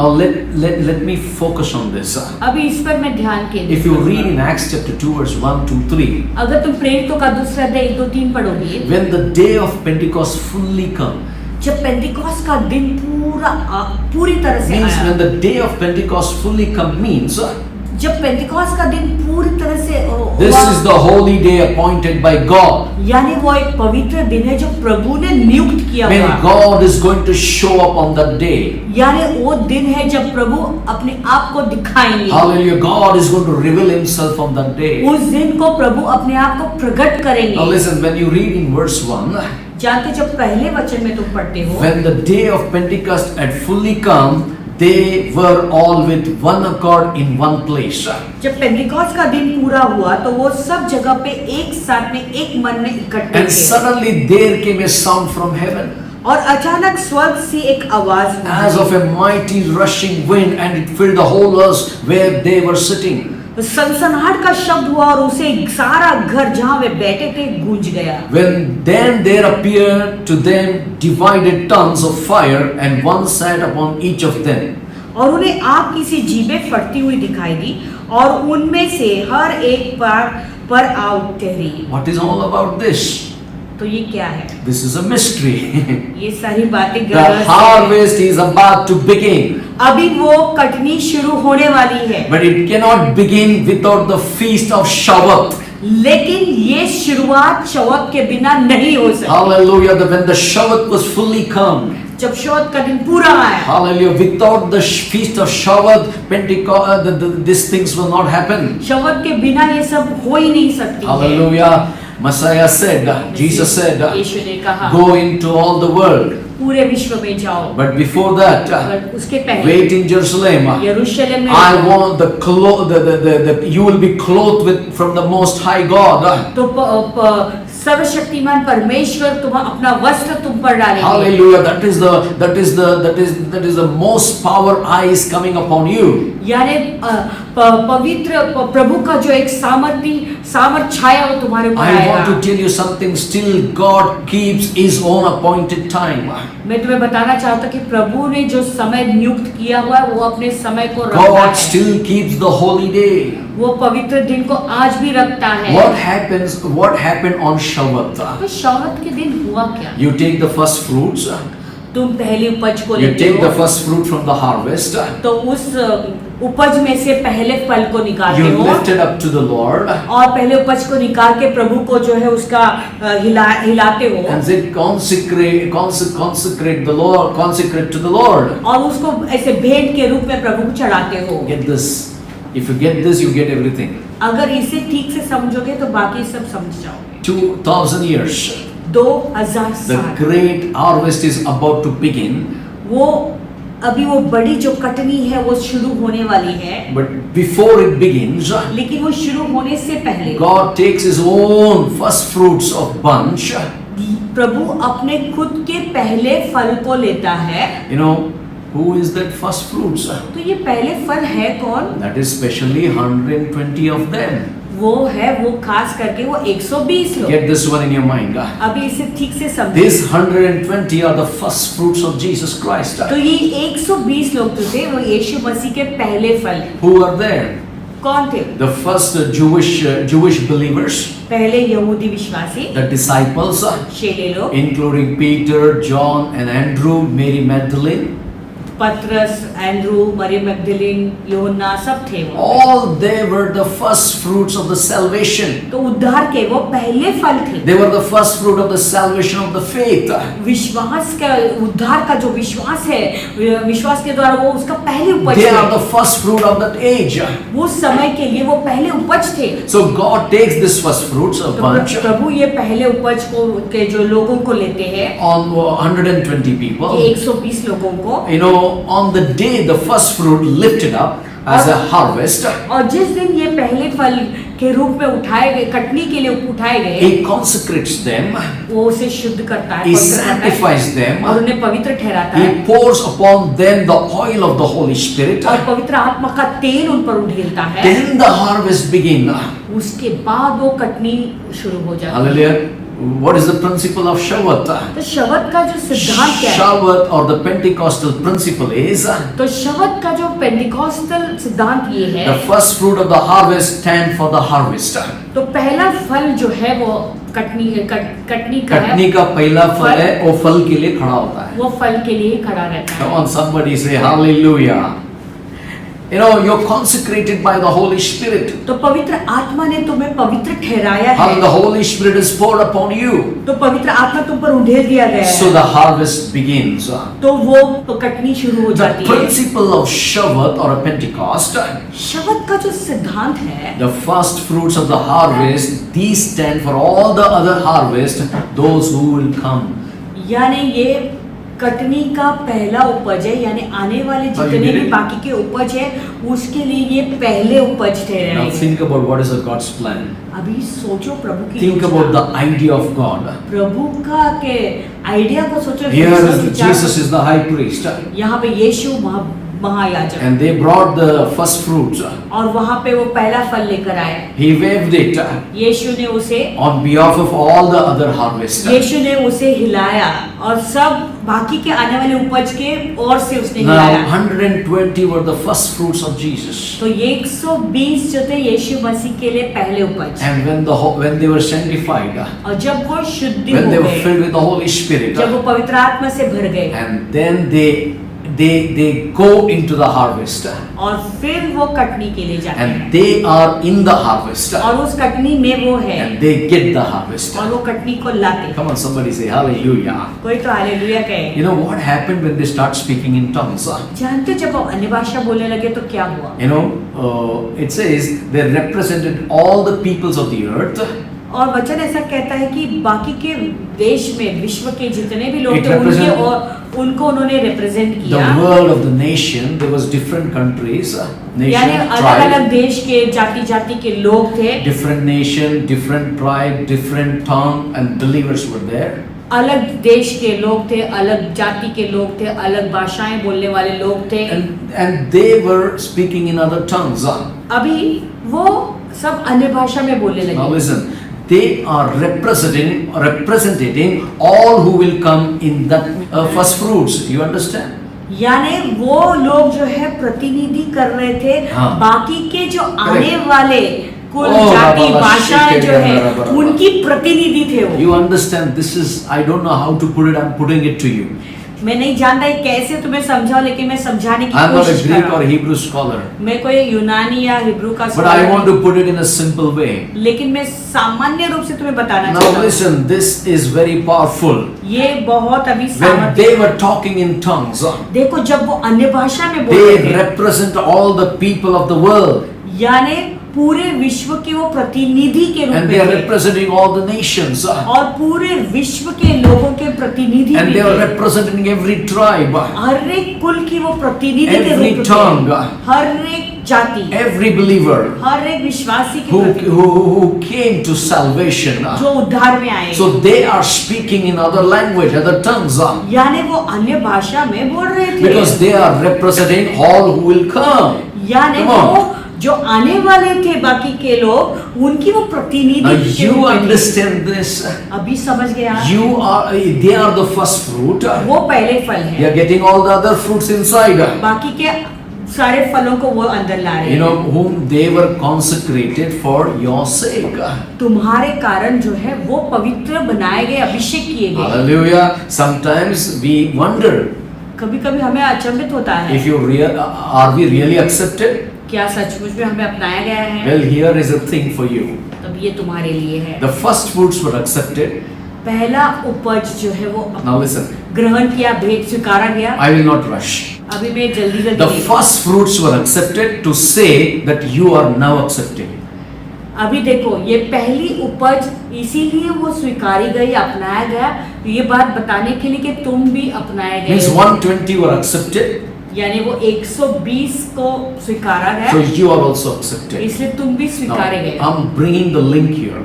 Now let me focus on this. अभी इस पर मैं ध्यान केंद्रित If you read करूंगा। in Acts chapter 2 verse 1 to 3, अगर तुम प्रेरितों का दूसरा अध्याय 1, 2, 3 पढ़ोगे, when the day of Pentecost fully come, जब पेंटिकॉस्ट का दिन पूरी तरह से means आया, when the day of Pentecost fully come means जब पेंटिकॉस्ट का दिन पूरी तरह से this हुआ, is the holy day appointed by God. यानी वो एक पवित्र दिन है जो प्रभु ने नियुक्त किया When हुआ, God is going to show up on that day. यानी वो दिन है जब प्रभु अपने आप को दिखाएंगे। Hallelujah. God is going to reveal himself on that day. उस दिन को प्रभु अपने आप को प्रकट Now करेंगे। listen, when you read in verse 1, जानते जब पहले वचन में तुम पढ़ते हो, when the day of Pentecost had fully come, they were all with one accord in one place. जब पेंटिकॉस्ट का दिन पूरा हुआ तो वो सब जगह पे एक साथ में एक मन में इकट्ठे And थे। suddenly there came a sound from heaven, और अचानक स्वर्ग से एक आवाज as of a mighty rushing wind, and it filled the whole earth where they were sitting. सनसनाहट का शब्द हुआ और उसे सारा घर जहाँ वे बैठे थे गूंज गया। Then there appeared to them divided tongues of fire, and one sat upon each of them. और उन्हें आग की सी जीभें फटती हुई दिखाई दी और उनमें से हर एक पर आग ठहरी। What is all about this? तो ये क्या है? This is a mystery. ये सारी बातें The गलत हैं। harvest is about to begin, अभी वो कटनी शुरू होने वाली है, but it cannot begin without the feast of Shavuot. लेकिन ये शुरुआत शवत के बिना नहीं हो सकती। Hallelujah. When the Shavuot was fully come, जब शवत का दिन पूरा आया, hallelujah, without the feast of Shavuot, Pentecost, these things will not happen. शवत के बिना ये सब हो ही नहीं सकती है। Hallelujah. Messiah said, Jesus said, यीशु ने कहा, go into all the world. पूरे विश्व में जाओ। But before that, अगर उसके पहले wait in Jerusalem. यरूशलेम में I want you will be clothed with from the Most High God. तो सर्वशक्तिमान परमेश्वर तुम अपना वस्त्र तुम पर डालेंगे। Hallelujah. That is the most power is coming upon you. यानी पवित्र प्रभु का जो एक सामर्थ छाया वो तुम्हारे ऊपर I आएगा। want to tell you something. Still, God keeps His own appointed time. मैं तुम्हें बताना चाहता हूँ कि प्रभु ने जो समय नियुक्त किया हुआ है वो अपने समय को रखता God है। still keeps the holy day. वो पवित्र दिन को आज भी रखता है। What happened on Shavuot? तो शौवत के दिन हुआ क्या? You take the first fruits. तुम पहली उपज को You लेते take the हो, first fruit from the harvest. तो उस उपज में से पहले फल को निकालते You हो lift it up to the Lord और पहले उपज को निकाल के प्रभु को जो है उसका हिलाते हो and say consecrate the Lord, consecrate to the Lord. और उसको ऐसे भेंट के रूप में प्रभु को चढ़ाते हो। Get this. If you get this, you get everything. अगर इसे ठीक से समझोगे तो बाकी सब समझ जाओगे। 2000 years. 2000 The साल great harvest is about to begin. वो अभी वो बड़ी जो कटनी है वो शुरू होने वाली है, But before it begins, लेकिन वो शुरू होने से पहले God takes His own first fruits of bunch. प्रभु अपने खुद के पहले फल को लेता है। You know, who is that first fruits? तो ये पहले फल है कौन? That is specially 120 of them. वो है वो खास करके वो 120 लोग। Get this one in your mind. अभी इसे ठीक से समझो। These 120 are the first fruits of Jesus Christ. तो ये 120 लोग जो थे वो यीशु मसीह के पहले फल। Who are there? कौन थे? The first Jewish believers, पहले यहूदी विश्वासी, the disciples, चेले लोग, including Peter, John, and Andrew, Mary Magdalene. पतरस, एंड्रू, मरियम मैगदलीन, यूहन्ना सब थे वो। All they were the first fruits of the salvation. तो उद्धार के वो पहले फल थे। They were the first fruit of the salvation of the faith. विश्वास का उद्धार का जो विश्वास है, विश्वास के द्वारा वो उसका पहले उपज They are है। the first fruit of that age. वो समय के लिए वो पहले उपज थे। So God takes this first fruits of तो bunch प्रभु ये पहले उपज को के जो लोगों को लेते हैं, on 120 people. ये 120 लोगों को, You know, on the day the first fruit lifted up as a harvest, और जिस दिन ये पहले फल के रूप में उठाए गए, कटनी के लिए उठाए गए, He consecrates them, वो उसे शुद्ध करता है, He पवित्र करता है, sanctifies them, और उन्हें पवित्र ठहराता है, He pours upon them the oil of the Holy Spirit. और पवित्र आत्मा का तेल उन पर उड़ेलता है। Then the harvest begins. उसके बाद वो कटनी शुरू हो जाती है। Hallelujah. What is the principle of Shavuot? तो शबत का जो सिद्धांत क्या है? Shavuot or the Pentecostal principle is तो शबत का जो पेंटिकॉस्टल सिद्धांत ये है, the first fruit of the harvest stand for the harvest. तो पहला फल जो है वो कटनी का है, कटनी का पहला फल है, वो फल के लिए खड़ा होता है. वो फल के लिए खड़ा रहता Come है। on, somebody say hallelujah. You know, you're consecrated by the Holy Spirit. तो पवित्र आत्मा ने तुम्हें पवित्र ठहराया How the है, Holy Spirit is poured upon you. तो पवित्र आत्मा तुम पर उंडेल दिया गया So है, the harvest begins. तो वो कटनी शुरू हो The जाती है। principle of Shavuot or a Pentecost, शबत का जो सिद्धांत है, the first fruits of the harvest, these stand for all the other harvest, those who will come. यानी ये कटनी का पहला उपज है, यानी आने वाले Oh, you जितने did भी it? बाकी के उपज है उसके लिए ये पहले उपज Now ठहराएंगे। think about what is God's plan. अभी सोचो प्रभु की Think योजना। about the idea of God. प्रभु का के आइडिया को सोचो। Here सोचो, is विचार Jesus करो। is the high priest, यहाँ पे यीशु महायाजक, and they brought the first fruits. और वहाँ पे वो पहला फल लेकर आया। He waved it यीशु ने उसे on behalf of all the other harvest. यीशु ने उसे हिलाया और सब बाकी के आने वाले उपज के ओर से उसने Now हिलाया। 120 were the first fruits of Jesus. तो ये 120 जो थे यीशु मसीह के लिए पहले उपज, And when they were sanctified, और जब वो शुद्धि when हो they were गए, filled with the Holy Spirit, जब वो पवित्र आत्मा से भर गए, and then they go into the harvest, और फिर वो कटनी के लिए जाते and हैं, they are in the harvest, और उस कटनी में वो है, and they get the harvest. और वो कटनी को लाते हैं। Come on, somebody say hallelujah. कोई तो हालेलुया कहे। You know what happened when they start speaking in tongues? जानते जब वो अन्य भाषा बोलने लगे तो क्या हुआ? You know, it says they represented all the peoples of the earth. और वचन ऐसा कहता है कि बाकी के देश में विश्व के जितने भी लोग It थे उनके represent- और उनको उन्होंने रिप्रेजेंट The किया। world of the nation, there was different countries, यानी nation, अलग अलग tribe, देश के जाति जाति के लोग थे, different nation, different tribe, different tongue, and believers were there. अलग देश के लोग थे, अलग जाति के लोग थे, अलग भाषाएं बोलने वाले लोग थे। And they were speaking in other tongues. अभी वो सब अन्य भाषा में बोलने Now लगे। listen, they are representing all who will come in that first fruits. You understand? यानी वो लोग जो है प्रतिनिधि कर रहे थे हाँ। बाकी के जो आने वाले कुल Oh, जाति Rabba, भाषाएं shit, जो yeah, है Rabba, Rabba. उनकी प्रतिनिधि थे वो। You understand? This is, I don't know how to put it. I'm putting it to you. मैं नहीं जानता है कैसे तुम्हें समझाऊं, लेकिन मैं समझाने की I'm not a कोशिश कर Greek रहा or हूँ। Hebrew scholar, मैं कोई यूनानी या हिब्रू का but I scholar want to put it in a simple way. नहीं, लेकिन मैं सामान्य रूप से तुम्हें बताना Now चाहता हूँ। listen, this is very powerful. ये बहुत अभी When सामर्थ्य, they were talking in tongues, देखो जब वो अन्य भाषा में बोल they रहे थे, represent all the people of the world, यानी पूरे विश्व के वो प्रतिनिधि के रूप and में they are थे, representing all the nations, और पूरे विश्व के लोगों के प्रतिनिधि and भी they are थे। representing every tribe, हर एक कुल की वो प्रतिनिधि के every रूप tongue, में, हर एक जाति, every believer हर एक विश्वासी के who, प्रति who came to salvation. जो उद्धार में आए, So they are speaking in other language, other tongues, यानी वो अन्य भाषा में बोल रहे थे, because they are representing all who will come. यानी Come on. वो जो आने वाले थे बाकी के लोग उनकी वो प्रतिनिधि Now के you रूप में थे। understand this. अभी समझ गया, They are the first fruit. वो पहले फल They है, are getting all the other fruits inside. बाकी के सारे फलों को वो अंदर ला रहे You know, हैं। whom they were consecrated for your sake. तुम्हारे कारण जो है वो पवित्र बनाए गए, अभिषेक किए गए। Hallelujah. Sometimes we wonder कभी कभी हमें अचंभित होता है, if are we really accepted? क्या सचमुच में हमें अपनाया गया है? Well, here is a thing for you. तब ये तुम्हारे लिए है। The first fruits were accepted. पहला उपज जो है वो Now listen, ग्रहण किया, भेंट स्वीकारा गया। I will not rush. अभी मैं जल्दी The जल्दी first fruits were accepted to say that you are now accepted. अभी देखो ये पहली उपज इसीलिए वो स्वीकारी गई, अपनाया गया, ये बात बताने के लिए कि तुम भी अपनाए Means गए, 120 were accepted, यानी वो 120 को स्वीकारा so गया, you are also accepted. इसलिए तुम भी Now, स्वीकारे गए। I'm bringing the link here.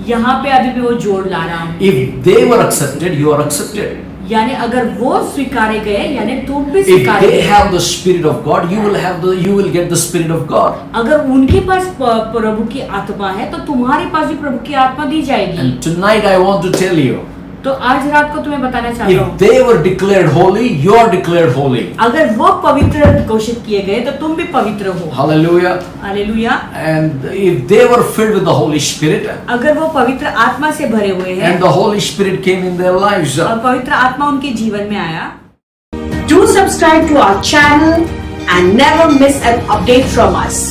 यहाँ पे अभी मैं वो जोड़ ला रहा हूँ, If they were accepted, you are accepted. यानी अगर वो स्वीकारे गए यानी तुम भी If स्वीकारे they गए। have the Spirit of God, you will get the Spirit of God. अगर उनके पास प्रभु की आत्मा है तो तुम्हारे पास भी प्रभु की आत्मा दी जाएगी। And tonight I want to tell you, तो आज रात को तुम्हें बताना चाहता if हूँ, they were declared holy, you are declared holy. अगर वो पवित्र घोषित किए गए तो तुम भी पवित्र हो। Hallelujah. Hallelujah. And if they were filled with the Holy Spirit, अगर वो पवित्र आत्मा से भरे हुए हैं and the Holy Spirit came in their lives, और पवित्र आत्मा उनके जीवन में आया। Do subscribe to our channel and never miss an update from us.